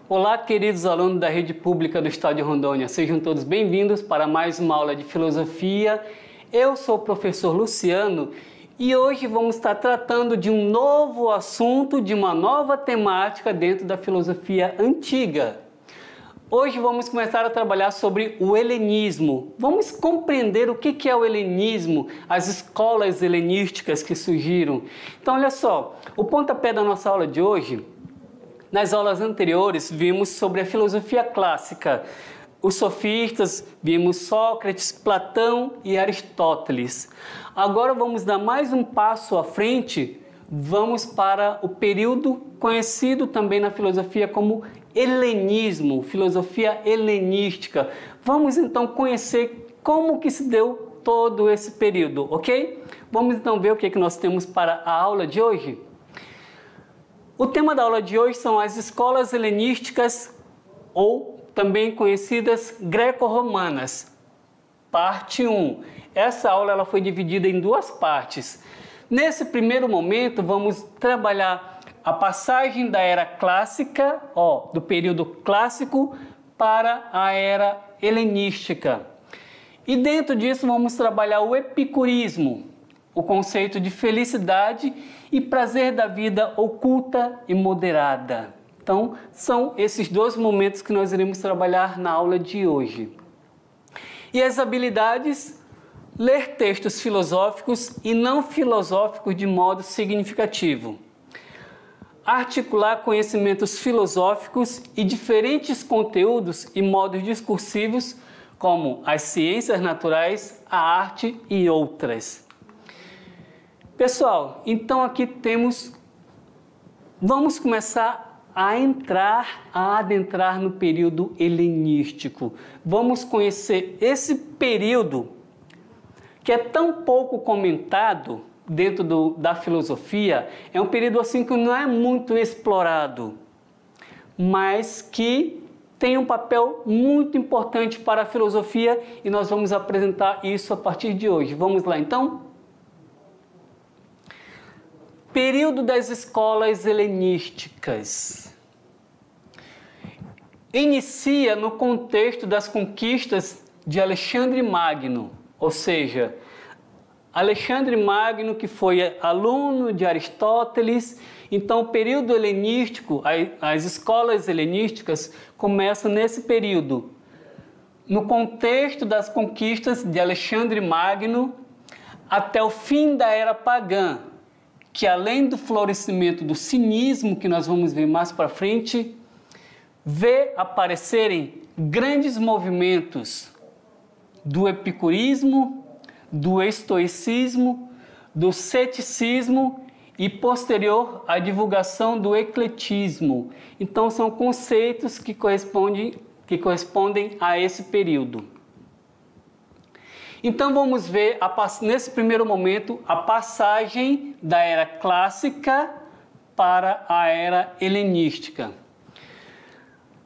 Olá, queridos alunos da Rede Pública do Estado de Rondônia, sejam todos bem-vindos para mais uma aula de filosofia. Eu sou o professor Luciano e hoje vamos estar tratando de um novo assunto, de uma nova temática dentro da filosofia antiga. Hoje vamos começar a trabalhar sobre o helenismo. Vamos compreender o que é o helenismo, as escolas helenísticas que surgiram. Então, olha só, o pontapé da nossa aula de hoje. Nas aulas anteriores, vimos sobre a filosofia clássica. Os sofistas, vimos Sócrates, Platão e Aristóteles. Agora vamos dar mais um passo à frente, vamos para o período conhecido também na filosofia como helenismo, filosofia helenística. Vamos então conhecer como que se deu todo esse período, ok? Vamos então ver o que nós temos para a aula de hoje? O tema da aula de hoje são as escolas helenísticas, ou também conhecidas greco-romanas. Parte 1. Essa aula ela foi dividida em duas partes. Nesse primeiro momento, vamos trabalhar a passagem da era clássica, do período clássico, para a era helenística. E dentro disso, vamos trabalhar o epicurismo, o conceito de felicidade e prazer da vida oculta e moderada. Então, são esses dois momentos que nós iremos trabalhar na aula de hoje. E as habilidades, ler textos filosóficos e não filosóficos de modo significativo. Articular conhecimentos filosóficos e diferentes conteúdos e modos discursivos, como as ciências naturais, a arte e outras. Pessoal, então aqui vamos começar a adentrar no período helenístico. Vamos conhecer esse período que é tão pouco comentado dentro da filosofia. É um período assim que não é muito explorado, mas que tem um papel muito importante para a filosofia e nós vamos apresentar isso a partir de hoje. Vamos lá então? Período das escolas helenísticas. Inicia no contexto das conquistas de Alexandre Magno, ou seja, Alexandre Magno, que foi aluno de Aristóteles. Então, o período helenístico, as escolas helenísticas começam nesse período, no contexto das conquistas de Alexandre Magno, até o fim da era pagã, que além do florescimento do cinismo, que nós vamos ver mais para frente, vê aparecerem grandes movimentos do epicurismo, do estoicismo, do ceticismo e posterior à divulgação do ecletismo. Então são conceitos que correspondem a esse período. Então vamos ver, nesse primeiro momento, a passagem da era clássica para a era helenística.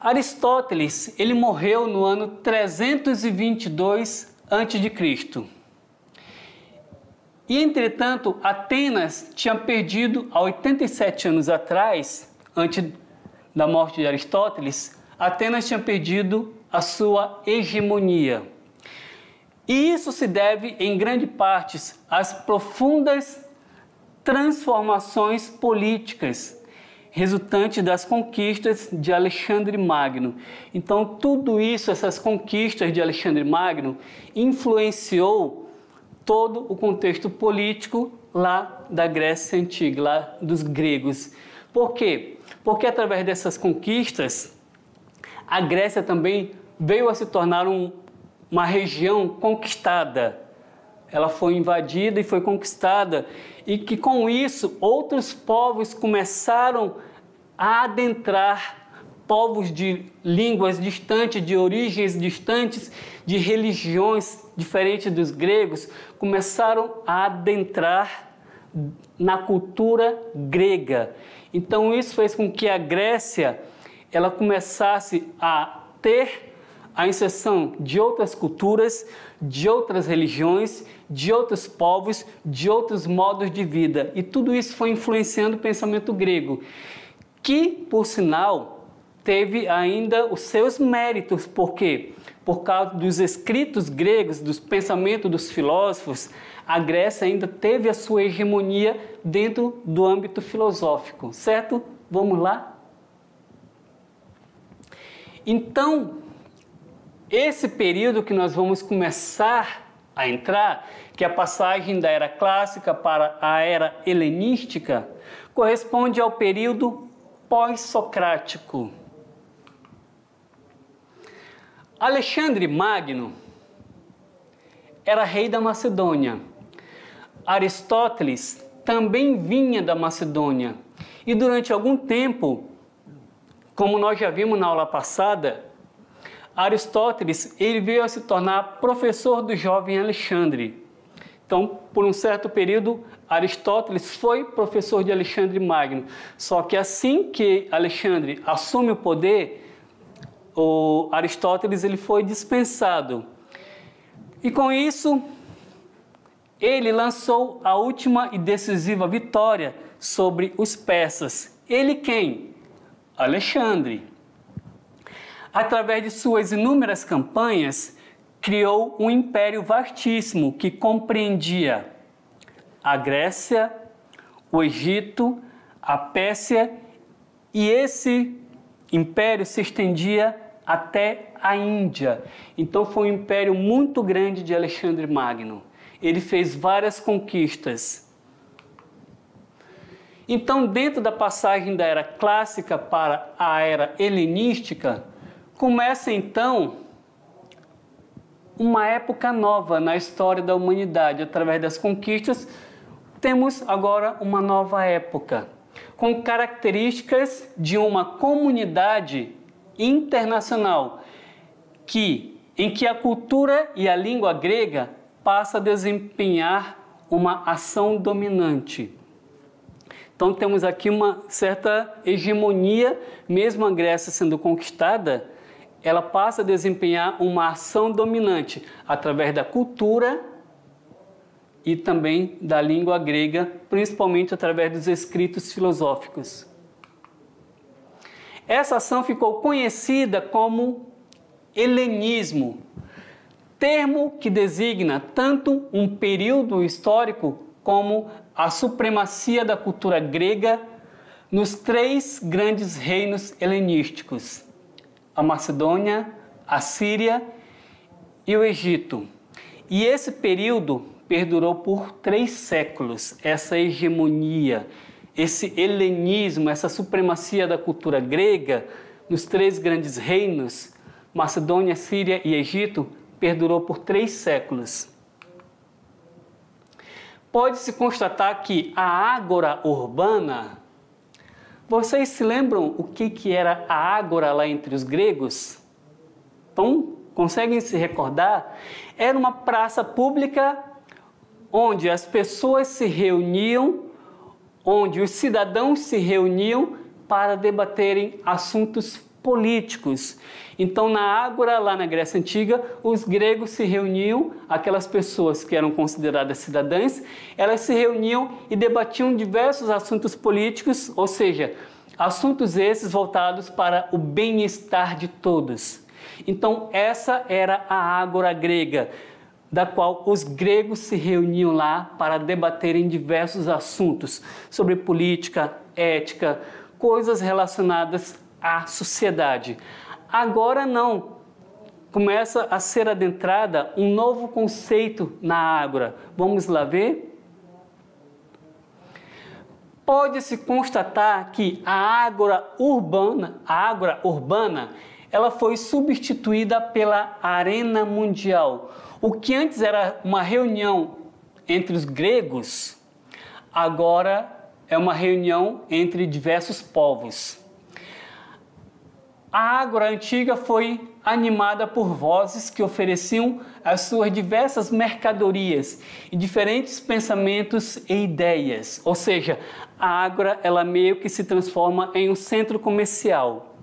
Aristóteles, ele morreu no ano 322 a.C. E, entretanto, Atenas tinha perdido, há 87 anos atrás, antes da morte de Aristóteles, Atenas tinha perdido a sua hegemonia. E isso se deve, em grande parte, às profundas transformações políticas resultantes das conquistas de Alexandre Magno. Então, tudo isso, essas conquistas de Alexandre Magno, influenciou todo o contexto político lá da Grécia Antiga, lá dos gregos. Por quê? Porque através dessas conquistas, a Grécia também veio a se tornar uma região conquistada. Ela foi invadida e foi conquistada, e que com isso outros povos começaram a adentrar, povos de línguas distantes, de origens distantes, de religiões diferentes dos gregos, começaram a adentrar na cultura grega. Então isso fez com que a Grécia ela começasse a ter a inserção de outras culturas, de outras religiões, de outros povos, de outros modos de vida. E tudo isso foi influenciando o pensamento grego, que, por sinal, teve ainda os seus méritos. Por quê? Por causa dos escritos gregos, dos pensamentos dos filósofos, a Grécia ainda teve a sua hegemonia dentro do âmbito filosófico, certo? Vamos lá? Então, esse período que nós vamos começar a entrar, que é a passagem da era clássica para a era helenística, corresponde ao período pós-socrático. Alexandre Magno era rei da Macedônia. Aristóteles também vinha da Macedônia. E durante algum tempo, como nós já vimos na aula passada, Aristóteles ele veio a se tornar professor do jovem Alexandre. Então, por um certo período, Aristóteles foi professor de Alexandre Magno. Só que assim que Alexandre assume o poder, o Aristóteles ele foi dispensado. E com isso, ele lançou a última e decisiva vitória sobre os persas. Ele quem? Alexandre. Através de suas inúmeras campanhas, criou um império vastíssimo que compreendia a Grécia, o Egito, a Pérsia, e esse império se estendia até a Índia. Então foi um império muito grande de Alexandre Magno. Ele fez várias conquistas. Então, dentro da passagem da era clássica para a era helenística, começa então uma época nova na história da humanidade. Através das conquistas, temos agora uma nova época, com características de uma comunidade internacional, em que a cultura e a língua grega passa a desempenhar uma ação dominante. Então temos aqui uma certa hegemonia, mesmo a Grécia sendo conquistada, ela passa a desempenhar uma ação dominante através da cultura e também da língua grega, principalmente através dos escritos filosóficos. Essa ação ficou conhecida como helenismo, termo que designa tanto um período histórico como a supremacia da cultura grega nos três grandes reinos helenísticos: a Macedônia, a Síria e o Egito. E esse período perdurou por 3 séculos, essa hegemonia, esse helenismo, essa supremacia da cultura grega nos 3 grandes reinos, Macedônia, Síria e Egito, perdurou por 3 séculos. Pode-se constatar que a ágora urbana, vocês se lembram o que era a ágora lá entre os gregos? Então, conseguem se recordar? Era uma praça pública onde as pessoas se reuniam, onde os cidadãos se reuniam para debaterem assuntos políticos. Então, na ágora, lá na Grécia Antiga, os gregos se reuniam, aquelas pessoas que eram consideradas cidadãs, elas se reuniam e debatiam diversos assuntos políticos, ou seja, assuntos esses voltados para o bem-estar de todos. Então, essa era a ágora grega, da qual os gregos se reuniam lá para debaterem diversos assuntos sobre política, ética, coisas relacionadas à sociedade. Agora não, começa a ser adentrada um novo conceito na ágora. Vamos lá ver? Pode-se constatar que a ágora urbana, ela foi substituída pela arena mundial. O que antes era uma reunião entre os gregos, agora é uma reunião entre diversos povos. A ágora antiga foi animada por vozes que ofereciam as suas diversas mercadorias e diferentes pensamentos e ideias. Ou seja, a ágora ela meio que se transforma em um centro comercial.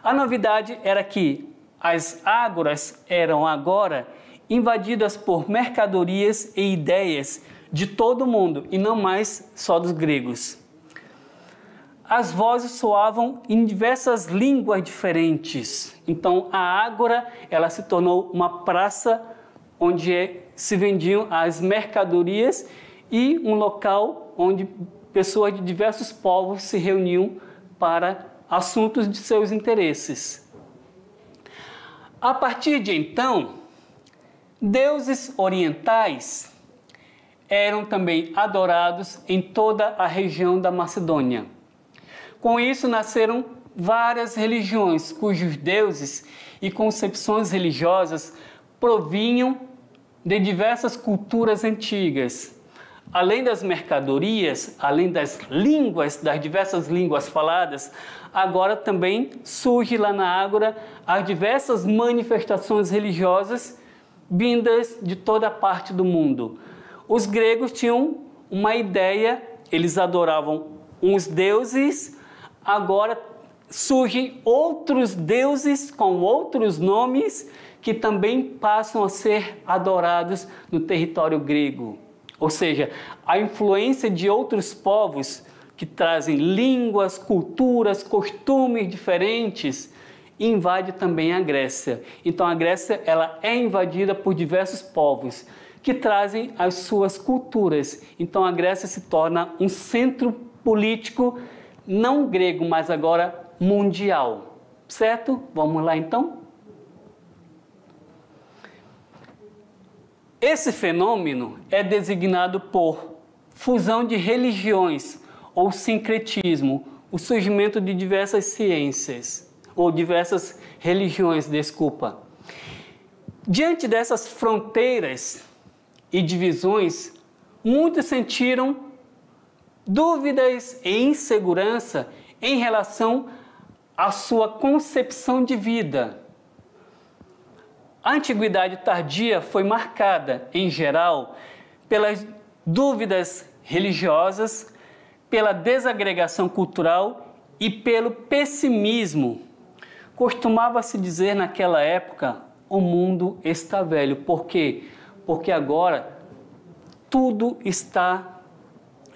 A novidade era que as ágoras eram agora invadidas por mercadorias e ideias de todo o mundo e não mais só dos gregos. As vozes soavam em diversas línguas diferentes. Então a ágora ela se tornou uma praça onde se vendiam as mercadorias e um local onde pessoas de diversos povos se reuniam para assuntos de seus interesses. A partir de então, deuses orientais eram também adorados em toda a região da Macedônia. Com isso nasceram várias religiões cujos deuses e concepções religiosas provinham de diversas culturas antigas. Além das mercadorias, além das línguas, das diversas línguas faladas, agora também surge lá na Ágora as diversas manifestações religiosas vindas de toda parte do mundo. Os gregos tinham uma ideia, eles adoravam uns deuses, agora surgem outros deuses com outros nomes que também passam a ser adorados no território grego. Ou seja, a influência de outros povos que trazem línguas, culturas, costumes diferentes invade também a Grécia. Então a Grécia ela é invadida por diversos povos que trazem as suas culturas. Então a Grécia se torna um centro político não grego, mas agora mundial. Certo? Vamos lá então? Esse fenômeno é designado por fusão de religiões ou sincretismo, o surgimento de diversas ciências, ou diversas religiões, desculpa. Diante dessas fronteiras e divisões, muitos sentiram dúvidas e insegurança em relação à sua concepção de vida. A antiguidade tardia foi marcada, em geral, pelas dúvidas religiosas, pela desagregação cultural e pelo pessimismo. Costumava-se dizer naquela época, o mundo está velho. Por quê? Porque agora tudo está,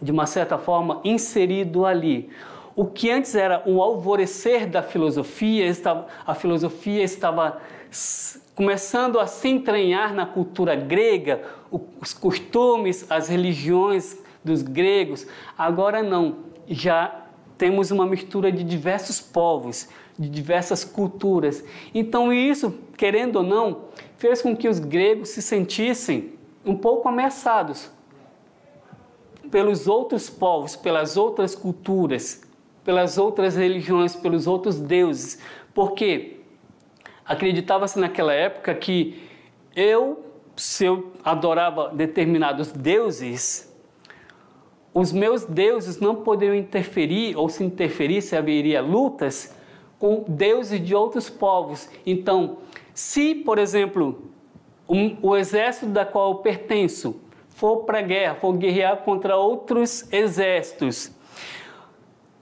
de uma certa forma, inserido ali. O que antes era um alvorecer da filosofia, a filosofia estava começando a se entranhar na cultura grega, os costumes, as religiões dos gregos. Agora não, já temos uma mistura de diversos povos, de diversas culturas. Então isso, querendo ou não, fez com que os gregos se sentissem um pouco ameaçados pelos outros povos, pelas outras culturas, pelas outras religiões, pelos outros deuses. Porque acreditava-se naquela época que se eu adorava determinados deuses, os meus deuses não poderiam interferir, ou se interferisse haveria lutas com deuses de outros povos. Então, se, por exemplo, o exército da qual eu pertenço for para a guerra, for guerrear contra outros exércitos,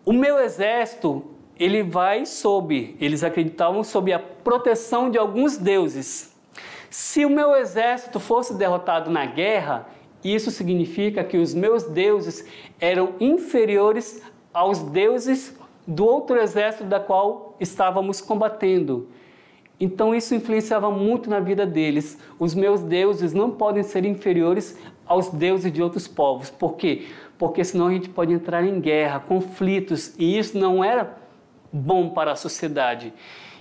o meu exército, eles acreditavam sob a proteção de alguns deuses. Se o meu exército fosse derrotado na guerra, isso significa que os meus deuses eram inferiores aos deuses do outro exército da qual estávamos combatendo. Então isso influenciava muito na vida deles. Os meus deuses não podem ser inferiores aos deuses de outros povos. Por quê? Porque senão a gente pode entrar em guerra, conflitos, e isso não era bom para a sociedade.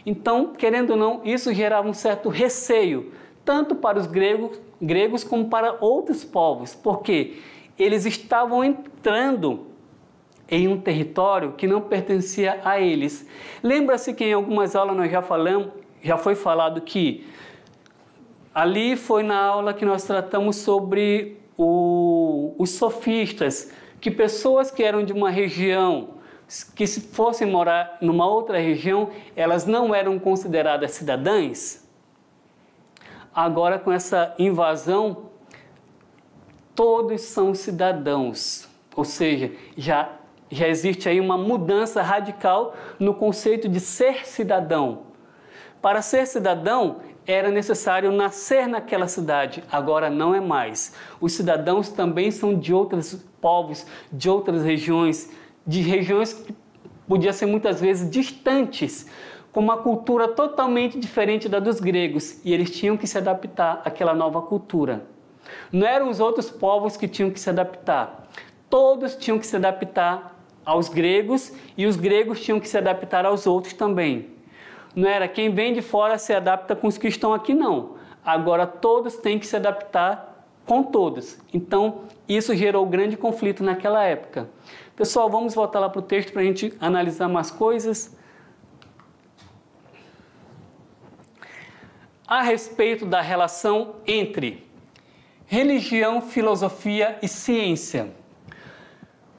Então, querendo ou não, isso gerava um certo receio, tanto para os gregos como para outros povos, porque eles estavam entrando em um território que não pertencia a eles. Lembra-se que em algumas aulas nós já foi falado que ali foi na aula que nós tratamos sobre os sofistas, que pessoas que eram de uma região, que se fossem morar numa outra região, elas não eram consideradas cidadãs. Agora, com essa invasão, todos são cidadãos, ou seja, já já existe aí uma mudança radical no conceito de ser cidadão. Para ser cidadão, era necessário nascer naquela cidade, agora não é mais. Os cidadãos também são de outros povos, de outras regiões, de regiões que podiam ser muitas vezes distantes, com uma cultura totalmente diferente da dos gregos, e eles tinham que se adaptar àquela nova cultura. Não eram os outros povos que tinham que se adaptar, todos tinham que se adaptar aos gregos, e os gregos tinham que se adaptar aos outros também. Não era quem vem de fora se adapta com os que estão aqui, não. Agora todos têm que se adaptar com todos. Então, isso gerou grande conflito naquela época. Pessoal, vamos voltar lá para o texto para a gente analisar mais coisas. A respeito da relação entre religião, filosofia e ciência.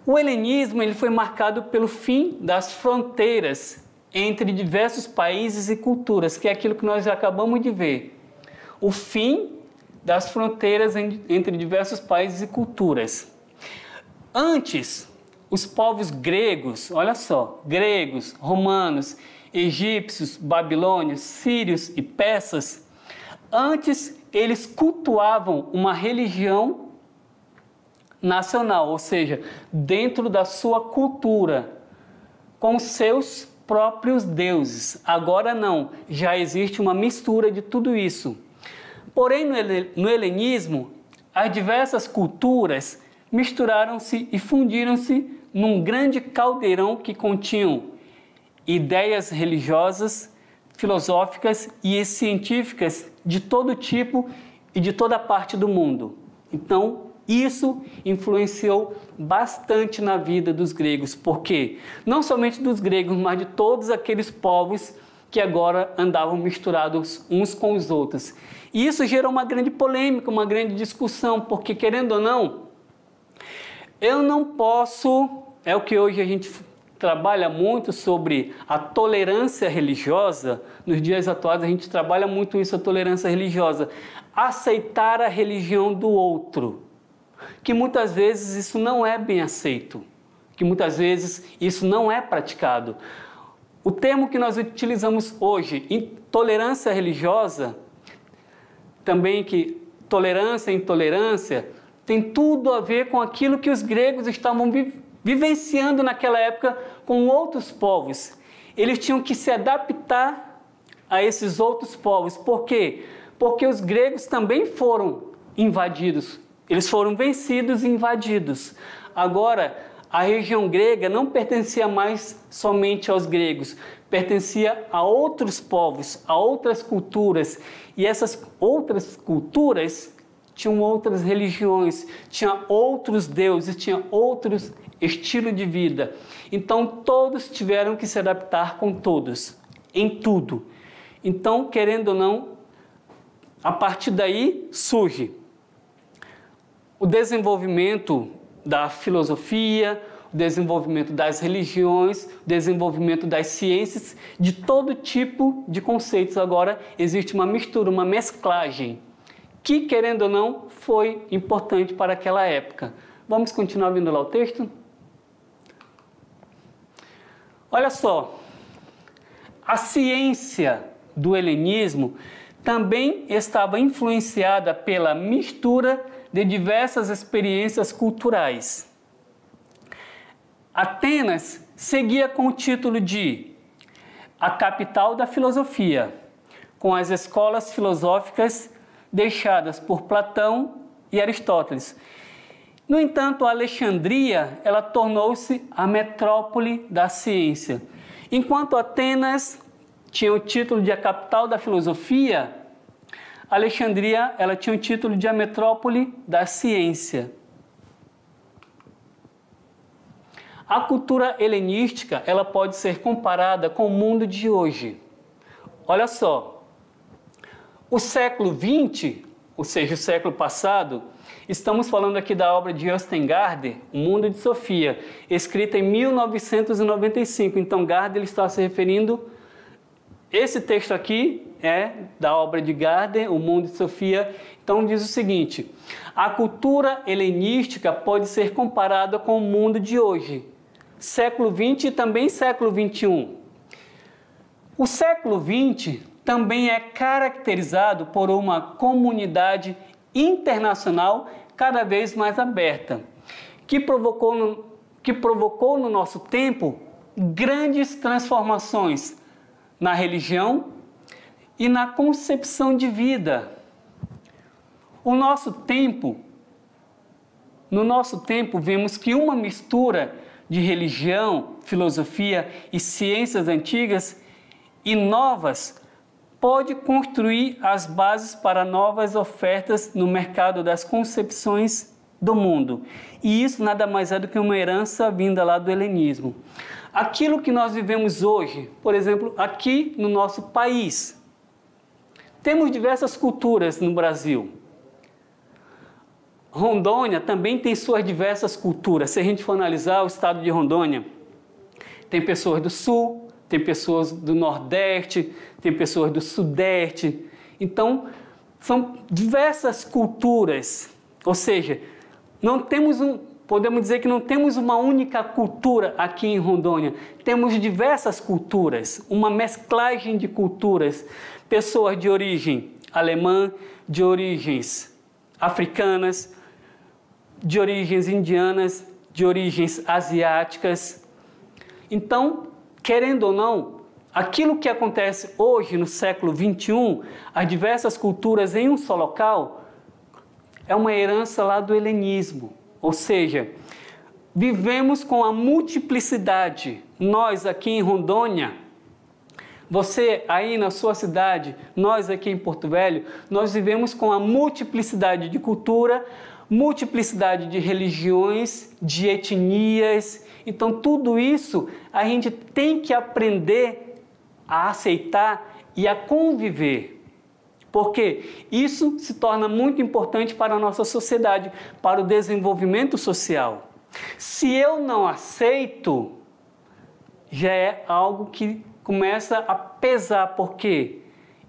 O helenismo ele foi marcado pelo fim das fronteiras entre diversos países e culturas, que é aquilo que nós acabamos de ver. O fim das fronteiras entre diversos países e culturas. Antes, os povos gregos, olha só, gregos, romanos, egípcios, babilônios, sírios e persas, antes eles cultuavam uma religião nacional, ou seja, dentro da sua cultura, com seus próprios deuses. Agora não, já existe uma mistura de tudo isso. Porém, no helenismo, as diversas culturas misturaram-se e fundiram-se num grande caldeirão que continham ideias religiosas, filosóficas e científicas de todo tipo e de toda parte do mundo. Então, isso influenciou bastante na vida dos gregos, porque não somente dos gregos, mas de todos aqueles povos que agora andavam misturados uns com os outros. E isso gerou uma grande polêmica, uma grande discussão, porque querendo ou não, eu não posso, é o que hoje a gente trabalha muito sobre a tolerância religiosa, nos dias atuais a gente trabalha muito isso, a tolerância religiosa, aceitar a religião do outro, que muitas vezes isso não é bem aceito, que muitas vezes isso não é praticado. O termo que nós utilizamos hoje, intolerância religiosa, também que tolerância e intolerância, tem tudo a ver com aquilo que os gregos estavam vivenciando naquela época com outros povos. Eles tinham que se adaptar a esses outros povos. Por quê? Porque os gregos também foram invadidos. Eles foram vencidos e invadidos. Agora, a região grega não pertencia mais somente aos gregos, pertencia a outros povos, a outras culturas. E essas outras culturas tinham outras religiões, tinham outros deuses, tinham outros estilos de vida. Então, todos tiveram que se adaptar com todos, em tudo. Então, querendo ou não, a partir daí surge o desenvolvimento da filosofia, o desenvolvimento das religiões, o desenvolvimento das ciências, de todo tipo de conceitos. Agora existe uma mistura, uma mesclagem, que, querendo ou não, foi importante para aquela época. Vamos continuar vendo lá o texto? Olha só, a ciência do helenismo também estava influenciada pela mistura de diversas experiências culturais. Atenas seguia com o título de a capital da filosofia, com as escolas filosóficas deixadas por Platão e Aristóteles. No entanto, a Alexandria, ela tornou-se a metrópole da ciência. Enquanto Atenas tinha o título de a capital da filosofia, Alexandria, ela tinha o título de a metrópole da ciência. A cultura helenística, ela pode ser comparada com o mundo de hoje. Olha só, o século XX, ou seja, o século passado, estamos falando aqui da obra de Øystein Garde, O Mundo de Sofia, escrita em 1995. Então, Garde ele está se referindo, esse texto aqui é da obra de Garde, O Mundo de Sofia. Então, diz o seguinte: a cultura helenística pode ser comparada com o mundo de hoje. século XX e também século XXI. O século XX também é caracterizado por uma comunidade internacional cada vez mais aberta, que provocou no nosso tempo grandes transformações na religião e na concepção de vida. No nosso tempo, vemos que uma mistura de religião, filosofia e ciências antigas e novas pode construir as bases para novas ofertas no mercado das concepções do mundo. E isso nada mais é do que uma herança vinda lá do helenismo. Aquilo que nós vivemos hoje, por exemplo, aqui no nosso país, temos diversas culturas no Brasil. Rondônia também tem suas diversas culturas. Se a gente for analisar o estado de Rondônia, tem pessoas do Sul, tem pessoas do Nordeste, tem pessoas do Sudeste. Então, são diversas culturas. Ou seja, podemos dizer que não temos uma única cultura aqui em Rondônia. Temos diversas culturas, uma mesclagem de culturas. Pessoas de origem alemã, de origens africanas, de origens indianas, de origens asiáticas. Então, querendo ou não, aquilo que acontece hoje no século XXI, as diversas culturas em um só local, é uma herança lá do helenismo. Ou seja, vivemos com a multiplicidade. Nós aqui em Rondônia, você aí na sua cidade, nós aqui em Porto Velho, nós vivemos com a multiplicidade de cultura, multiplicidade de religiões, de etnias. Então, tudo isso a gente tem que aprender a aceitar e a conviver. Porque isso se torna muito importante para a nossa sociedade, para o desenvolvimento social. Se eu não aceito, já é algo que começa a pesar, porque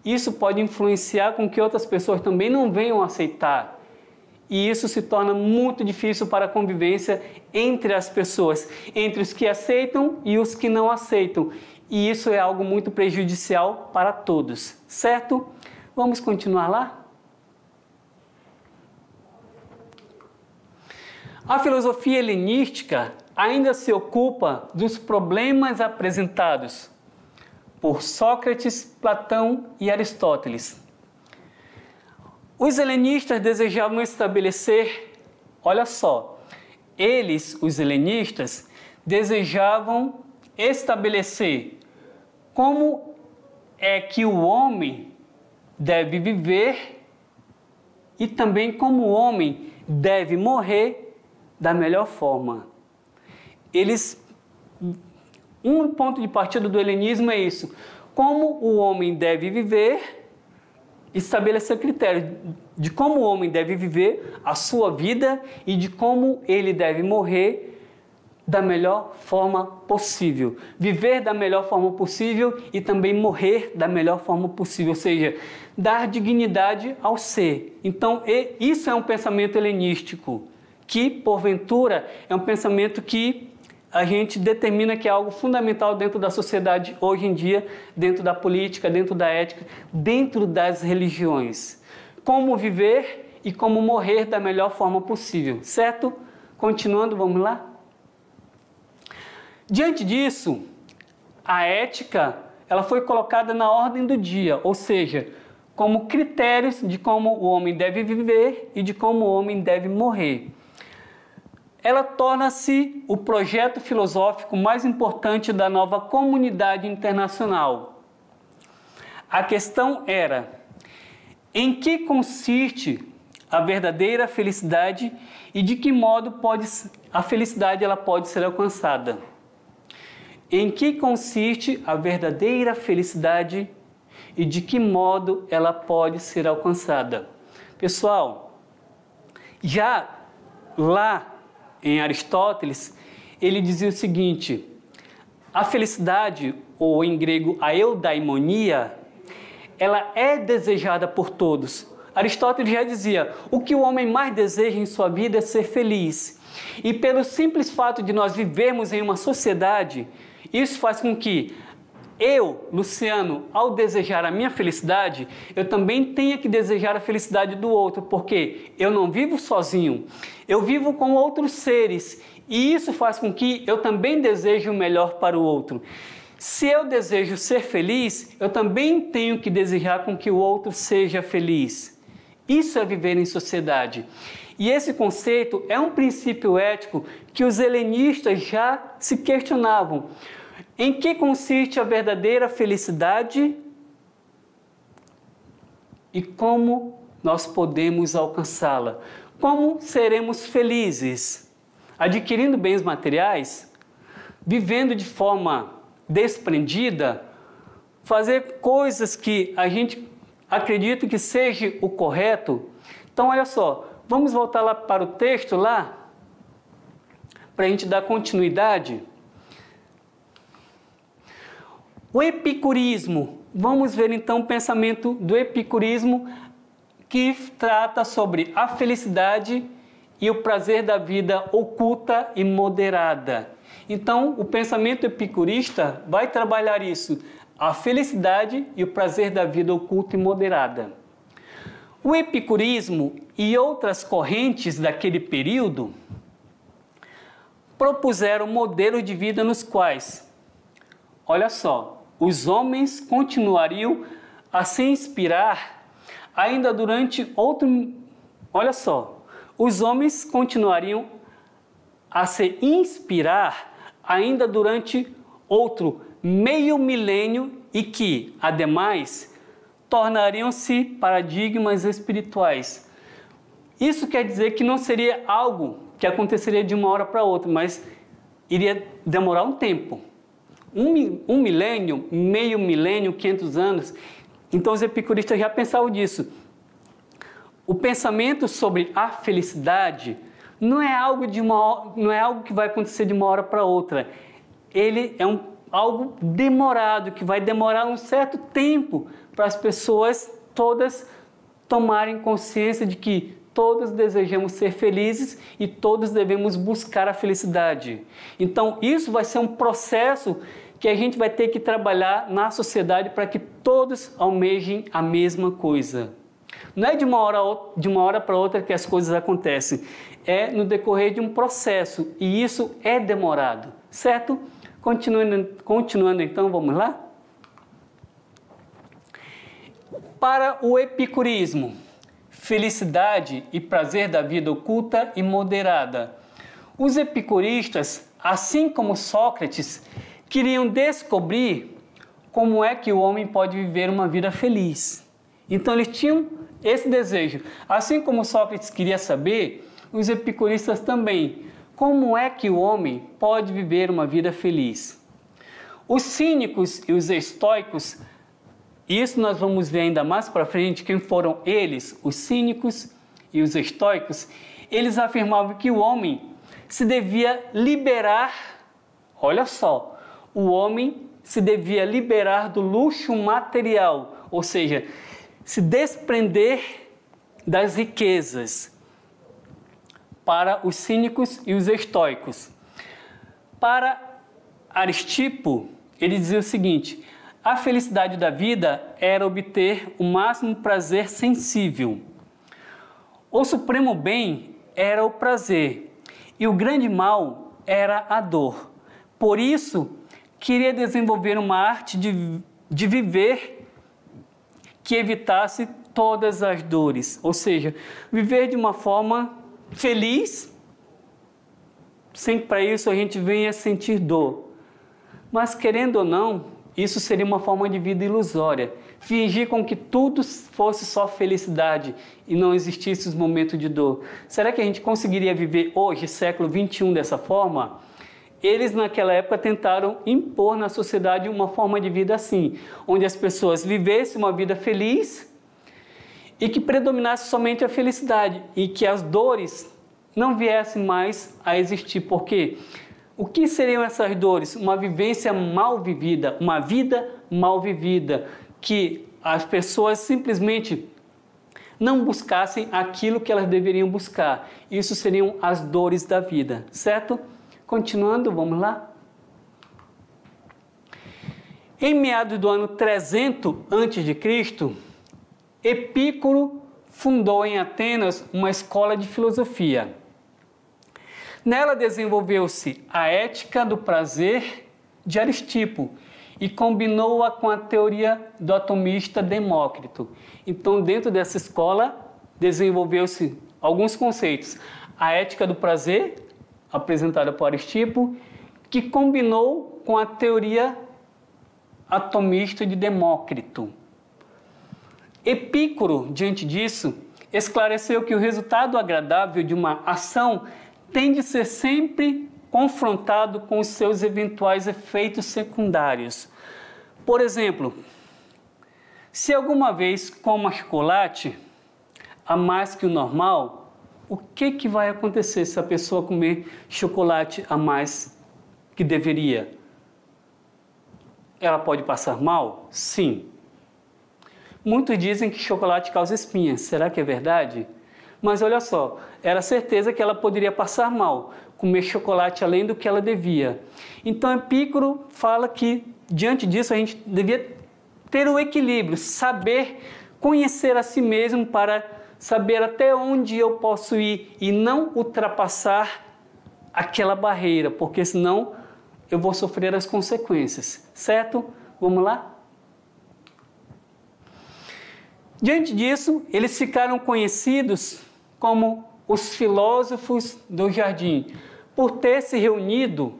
isso pode influenciar com que outras pessoas também não venham aceitar. E isso se torna muito difícil para a convivência entre as pessoas, entre os que aceitam e os que não aceitam. E isso é algo muito prejudicial para todos, certo? Vamos continuar lá? A filosofia helenística ainda se ocupa dos problemas apresentados por Sócrates, Platão e Aristóteles. Os helenistas desejavam estabelecer, olha só, os helenistas, desejavam estabelecer como é que o homem deve viver e também como o homem deve morrer da melhor forma. Um ponto de partida do helenismo é isso: como o homem deve viver, estabelecer critérios de como o homem deve viver a sua vida e de como ele deve morrer da melhor forma possível. Viver da melhor forma possível e também morrer da melhor forma possível, ou seja, dar dignidade ao ser. Então, isso é um pensamento helenístico, que, porventura, é um pensamento que a gente determina que é algo fundamental dentro da sociedade hoje em dia, dentro da política, dentro da ética, dentro das religiões. Como viver e como morrer da melhor forma possível, certo? Continuando, vamos lá? Diante disso, a ética ela foi colocada na ordem do dia, ou seja, como critérios de como o homem deve viver e de como o homem deve morrer. Ela torna-se o projeto filosófico mais importante da nova comunidade internacional. A questão era: em que consiste a verdadeira felicidade e de que modo a felicidade ela pode ser alcançada? Em que consiste a verdadeira felicidade e de que modo ela pode ser alcançada? Pessoal, já lá em Aristóteles, ele dizia o seguinte: a felicidade, ou em grego a eudaimonia, ela é desejada por todos. Aristóteles já dizia: o que o homem mais deseja em sua vida é ser feliz. E pelo simples fato de nós vivermos em uma sociedade, isso faz com que eu, Luciano, ao desejar a minha felicidade, eu também tenha que desejar a felicidade do outro, porque eu não vivo sozinho, eu vivo com outros seres, e isso faz com que eu também deseje o melhor para o outro. Se eu desejo ser feliz, eu também tenho que desejar com que o outro seja feliz. Isso é viver em sociedade. E esse conceito é um princípio ético que os helenistas já se questionavam. Em que consiste a verdadeira felicidade e como nós podemos alcançá-la? Como seremos felizes? Adquirindo bens materiais? Vivendo de forma desprendida? Fazer coisas que a gente acredita que seja o correto? Então, olha só, vamos voltar lá para o texto lá, para a gente dar continuidade. O epicurismo, vamos ver então o pensamento do epicurismo que trata sobre a felicidade e o prazer da vida oculta e moderada. Então, o pensamento epicurista vai trabalhar isso, a felicidade e o prazer da vida oculta e moderada. O epicurismo e outras correntes daquele período propuseram modelos de vida nos quais, olha só, os homens continuariam a se inspirar ainda durante outro... Olha só, os homens continuariam a se inspirar ainda durante outro meio milênio e que, ademais, tornariam-se paradigmas espirituais. Isso quer dizer que não seria algo que aconteceria de uma hora para outra, mas iria demorar um tempo. Um milênio, meio milênio, 500 anos. Então os epicuristas já pensavam disso. O pensamento sobre a felicidade não é algo que vai acontecer de uma hora para outra. Ele é algo demorado, que vai demorar um certo tempo para as pessoas todas tomarem consciência de que todos desejamos ser felizes e todos devemos buscar a felicidade. Então, isso vai ser um processo que a gente vai ter que trabalhar na sociedade para que todos almejem a mesma coisa. Não é de uma hora para outra que as coisas acontecem, é no decorrer de um processo e isso é demorado, certo? Continuando então, vamos lá? Para o epicurismo, felicidade e prazer da vida oculta e moderada. Os epicuristas, assim como Sócrates, queriam descobrir como é que o homem pode viver uma vida feliz. Então eles tinham esse desejo. Assim como Sócrates queria saber, os epicuristas também, como é que o homem pode viver uma vida feliz. Os cínicos e os estoicos, isso nós vamos ver ainda mais para frente, quem foram eles, os cínicos e os estoicos, eles afirmavam que o homem se devia liberar, olha só, o homem se devia liberar do luxo material, ou seja, se desprender das riquezas, para os cínicos e os estoicos. Para Aristipo, ele dizia o seguinte: a felicidade da vida era obter o máximo prazer sensível. O supremo bem era o prazer e o grande mal era a dor. Por isso, queria desenvolver uma arte de viver que evitasse todas as dores, ou seja, viver de uma forma feliz, sem que para isso a gente venha sentir dor. Mas querendo ou não, isso seria uma forma de vida ilusória. Fingir com que tudo fosse só felicidade e não existisse os momentos de dor. Será que a gente conseguiria viver hoje, século XXI, dessa forma? Eles naquela época tentaram impor na sociedade uma forma de vida assim, onde as pessoas vivessem uma vida feliz e que predominasse somente a felicidade e que as dores não viessem mais a existir. Por quê? O que seriam essas dores? Uma vivência mal vivida, uma vida mal vivida, que as pessoas simplesmente não buscassem aquilo que elas deveriam buscar. Isso seriam as dores da vida, certo? Continuando, vamos lá. Em meados do ano 300 a.C., Epícoro fundou em Atenas uma escola de filosofia. Nela desenvolveu-se a ética do prazer de Aristipo e combinou-a com a teoria do atomista Demócrito. Então, dentro dessa escola, desenvolveu-se alguns conceitos. A ética do prazer, apresentada por Aristipo, que combinou com a teoria atomista de Demócrito. Epícoro, diante disso, esclareceu que o resultado agradável de uma ação tem de ser sempre confrontado com os seus eventuais efeitos secundários. Por exemplo, se alguma vez coma chocolate a mais que o normal, o que vai acontecer se a pessoa comer chocolate a mais que deveria? Ela pode passar mal? Sim. Muitos dizem que chocolate causa espinhas. Será que é verdade? Mas olha só, era certeza que ela poderia passar mal, comer chocolate além do que ela devia. Então Epícoro fala que, diante disso, a gente devia ter o equilíbrio, saber conhecer a si mesmo para saber até onde eu posso ir e não ultrapassar aquela barreira, porque senão eu vou sofrer as consequências, certo? Vamos lá? Diante disso, eles ficaram conhecidos como os filósofos do jardim, por ter se reunido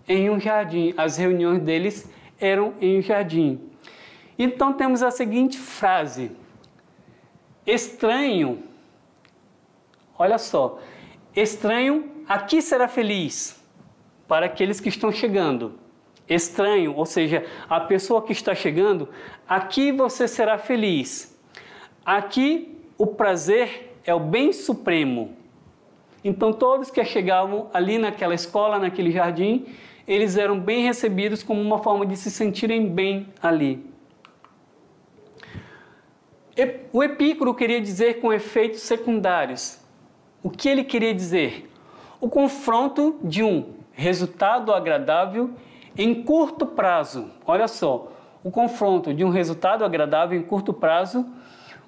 em um jardim. As reuniões deles eram em um jardim. Então temos a seguinte frase: estranho, olha só, estranho, aqui será feliz, para aqueles que estão chegando. Estranho, ou seja, a pessoa que está chegando, aqui você será feliz. Aqui o prazer é o bem supremo. Então todos que chegavam ali naquela escola, naquele jardim, eles eram bem recebidos como uma forma de se sentirem bem ali. O Epícoro queria dizer com efeitos secundários. O que ele queria dizer? O confronto de um resultado agradável em curto prazo. Olha só, o confronto de um resultado agradável em curto prazo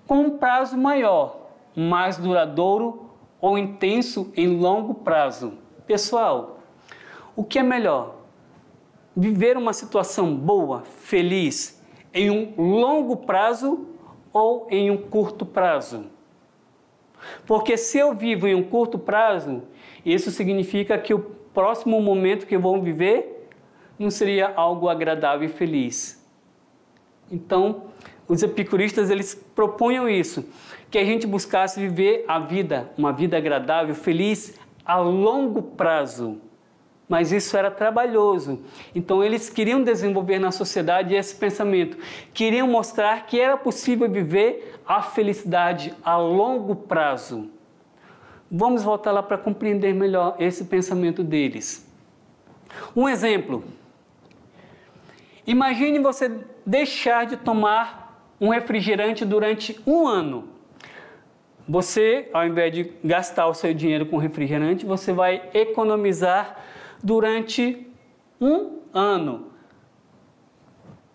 com um prazo maior, mais duradouro ou intenso em longo prazo. Pessoal, o que é melhor? Viver uma situação boa, feliz, em um longo prazo ou em um curto prazo? Porque se eu vivo em um curto prazo, isso significa que o próximo momento que eu vou viver não seria algo agradável e feliz. Então, os epicuristas, eles propunham isso, que a gente buscasse viver a vida, uma vida agradável, feliz, a longo prazo. Mas isso era trabalhoso. Então, eles queriam desenvolver na sociedade esse pensamento. Queriam mostrar que era possível viver a felicidade a longo prazo. Vamos voltar lá para compreender melhor esse pensamento deles. Um exemplo. Imagine você deixar de tomar um refrigerante durante um ano. Você, ao invés de gastar o seu dinheiro com refrigerante, você vai economizar durante um ano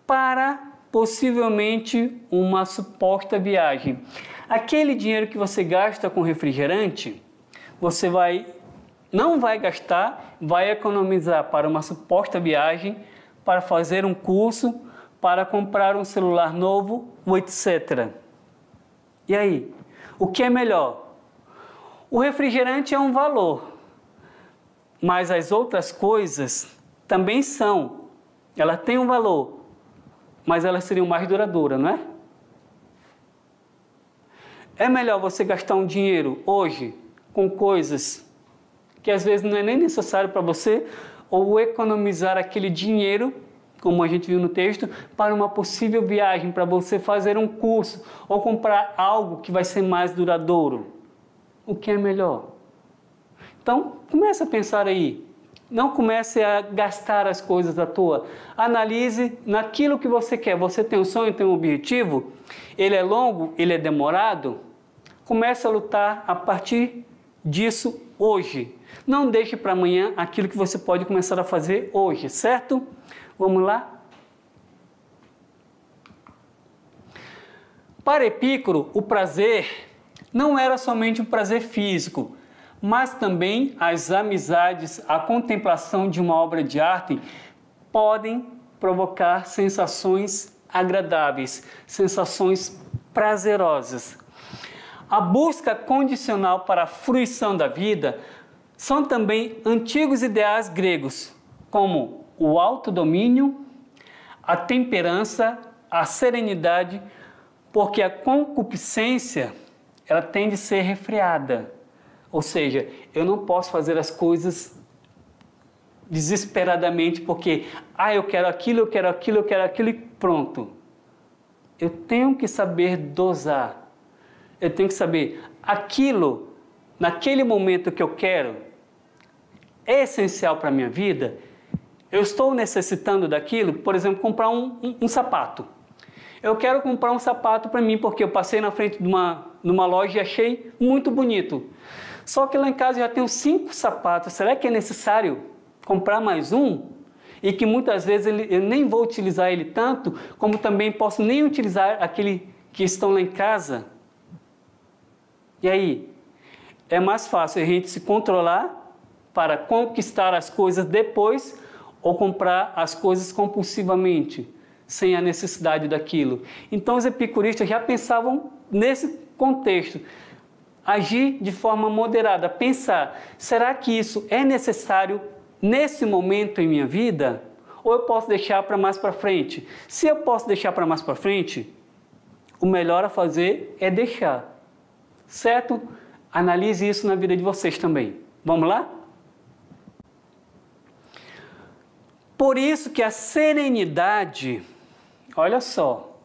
para possivelmente uma suposta viagem. Aquele dinheiro que você gasta com refrigerante, você não vai gastar, vai economizar para uma suposta viagem, para fazer um curso, para comprar um celular novo, etc. E aí, o que é melhor? O refrigerante é um valor, mas as outras coisas também são. Ela tem um valor, mas elas seriam mais duradouras, não é? É melhor você gastar um dinheiro hoje com coisas que às vezes não é nem necessário para você, ou economizar aquele dinheiro, como a gente viu no texto, para uma possível viagem, para você fazer um curso, ou comprar algo que vai ser mais duradouro. O que é melhor? Então, começa a pensar aí. Não comece a gastar as coisas à toa. Analise naquilo que você quer. Você tem um sonho, tem um objetivo? Ele é longo? Ele é demorado? Comece a lutar a partir disso hoje. Não deixe para amanhã aquilo que você pode começar a fazer hoje, certo? Vamos lá? Para Epicuro, o prazer não era somente um prazer físico, mas também as amizades, a contemplação de uma obra de arte podem provocar sensações agradáveis, sensações prazerosas. A busca condicional para a fruição da vida são também antigos ideais gregos, como o autodomínio, a temperança, a serenidade, porque a concupiscência ela tende a ser refreada. Ou seja, eu não posso fazer as coisas desesperadamente porque, eu quero aquilo, eu quero aquilo, eu quero aquilo e pronto. Eu tenho que saber dosar. Eu tenho que saber aquilo, naquele momento que eu quero, é essencial para a minha vida. Eu estou necessitando daquilo, por exemplo, comprar um sapato. Eu quero comprar um sapato para mim porque eu passei na frente de numa loja e achei muito bonito. Só que lá em casa eu já tenho 5 sapatos. Será que é necessário comprar mais um? E que muitas vezes eu nem vou utilizar ele tanto, como também posso nem utilizar aquele que estão lá em casa. E aí? É mais fácil a gente se controlar para conquistar as coisas depois ou comprar as coisas compulsivamente, sem a necessidade daquilo. Então os epicuristas já pensavam nesse contexto. Agir de forma moderada, pensar, será que isso é necessário nesse momento em minha vida? Ou eu posso deixar para mais para frente? Se eu posso deixar para mais para frente, o melhor a fazer é deixar. Certo? Analise isso na vida de vocês também. Vamos lá? Por isso que a serenidade, olha só,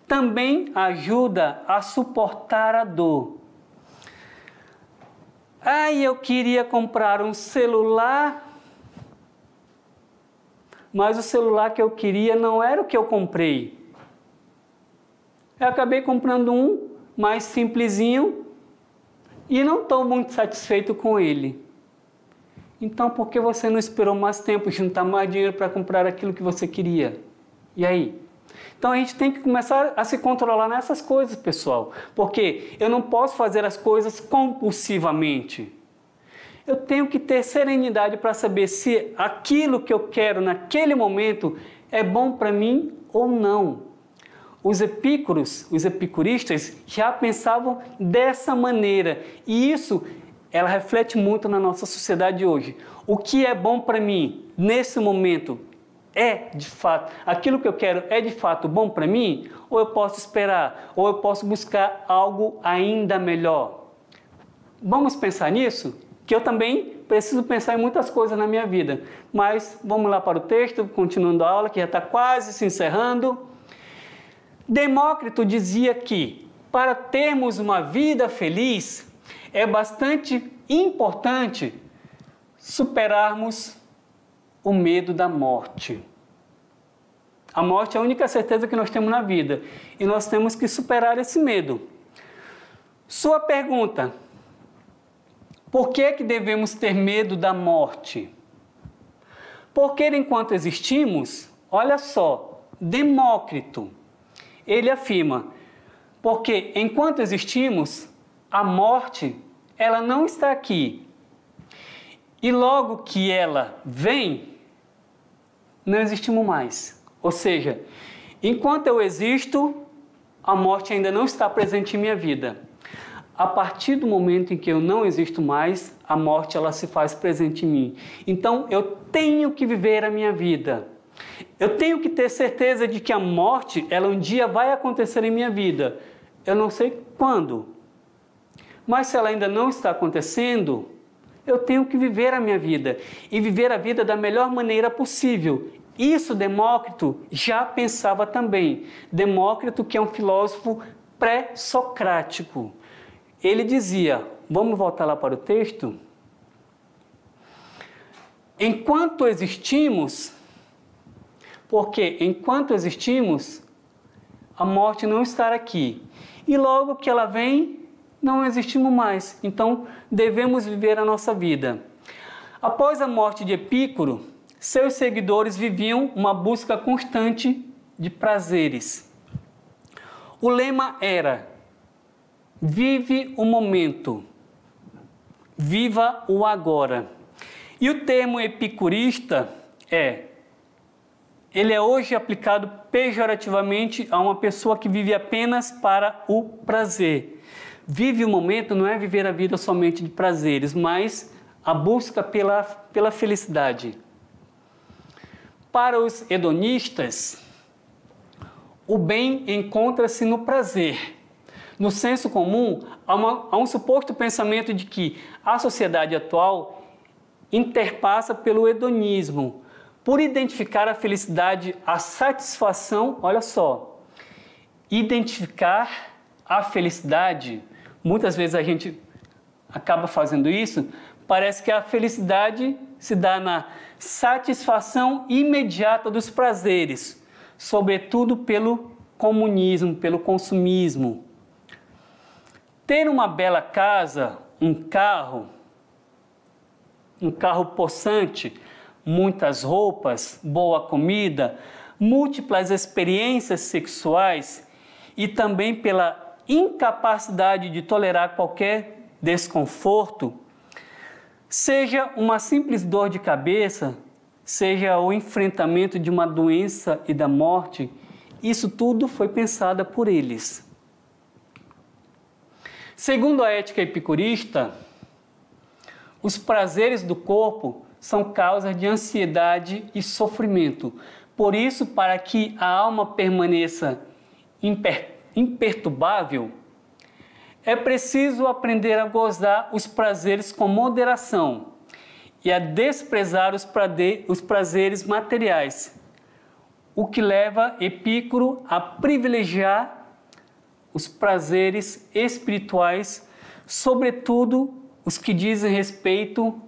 também ajuda a suportar a dor. Eu queria comprar um celular, mas o celular que eu queria não era o que eu comprei. Eu acabei comprando um mais simplesinho e não estou muito satisfeito com ele. Então, por que você não esperou mais tempo, juntar mais dinheiro para comprar aquilo que você queria? E aí? Então, a gente tem que começar a se controlar nessas coisas, pessoal. Porque eu não posso fazer as coisas compulsivamente. Eu tenho que ter serenidade para saber se aquilo que eu quero naquele momento é bom para mim ou não. Os epicuristas já pensavam dessa maneira. E isso ela reflete muito na nossa sociedade hoje. O que é bom para mim nesse momento é de fato, aquilo que eu quero é de fato bom para mim? Ou eu posso esperar? Ou eu posso buscar algo ainda melhor? Vamos pensar nisso? Que eu também preciso pensar em muitas coisas na minha vida. Mas vamos lá para o texto, continuando a aula, que já está quase se encerrando. Demócrito dizia que para termos uma vida feliz, é bastante importante superarmos o medo da morte. A morte é a única certeza que nós temos na vida e nós temos que superar esse medo. Sua pergunta: por que devemos ter medo da morte? Porque enquanto existimos, olha só, Demócrito, ele afirma, porque enquanto existimos, a morte, ela não está aqui. E logo que ela vem, não existimos mais. Ou seja, enquanto eu existo, a morte ainda não está presente em minha vida. A partir do momento em que eu não existo mais, a morte ela se faz presente em mim. Então, eu tenho que viver a minha vida. Eu tenho que ter certeza de que a morte, ela um dia vai acontecer em minha vida. Eu não sei quando. Mas se ela ainda não está acontecendo, eu tenho que viver a minha vida. E viver a vida da melhor maneira possível. Isso Demócrito já pensava também. Demócrito, que é um filósofo pré-socrático. Ele dizia, vamos voltar lá para o texto? enquanto existimos, porque enquanto existimos, a morte não está aqui. E logo que ela vem, não existimos mais. Então, devemos viver a nossa vida. Após a morte de Epicuro, seus seguidores viviam uma busca constante de prazeres. O lema era: vive o momento, viva o agora. E o termo epicurista ele é hoje aplicado pejorativamente a uma pessoa que vive apenas para o prazer. Vive o momento não é viver a vida somente de prazeres, mas a busca pela felicidade. Para os hedonistas, o bem encontra-se no prazer. No senso comum, há um suposto pensamento de que a sociedade atual interpassa pelo hedonismo, por identificar a felicidade, a satisfação, olha só, identificar a felicidade, muitas vezes a gente acaba fazendo isso, parece que a felicidade se dá na satisfação imediata dos prazeres, sobretudo pelo comunismo, pelo consumismo. Ter uma bela casa, um carro possante, muitas roupas, boa comida, múltiplas experiências sexuais e também pela incapacidade de tolerar qualquer desconforto, seja uma simples dor de cabeça, seja o enfrentamento de uma doença e da morte, isso tudo foi pensado por eles. Segundo a ética epicurista, os prazeres do corpo são causa de ansiedade e sofrimento. Por isso, para que a alma permaneça imperturbável, é preciso aprender a gozar os prazeres com moderação e a desprezar os prazeres materiais, o que leva Epicuro a privilegiar os prazeres espirituais, sobretudo os que dizem respeito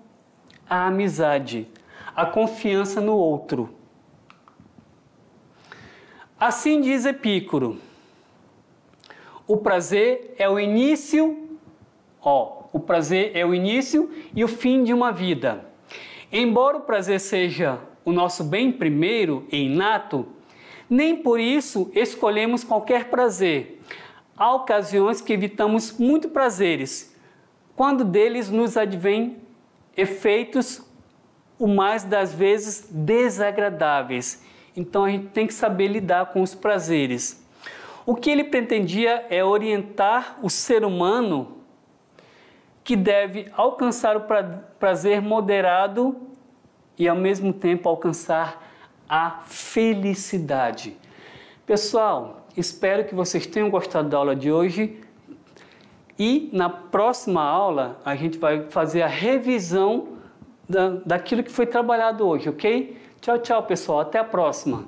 à amizade, à confiança no outro. Assim diz Epicuro: o prazer é o início, o prazer é o início e o fim de uma vida. Embora o prazer seja o nosso bem primeiro e inato, nem por isso escolhemos qualquer prazer. Há ocasiões que evitamos muito prazeres, quando deles nos advém efeitos, o mais das vezes, desagradáveis. Então a gente tem que saber lidar com os prazeres. O que ele pretendia é orientar o ser humano que deve alcançar o prazer moderado e ao mesmo tempo alcançar a felicidade. Pessoal, espero que vocês tenham gostado da aula de hoje e na próxima aula a gente vai fazer a revisão daquilo que foi trabalhado hoje, ok? Tchau, tchau, pessoal. Até a próxima.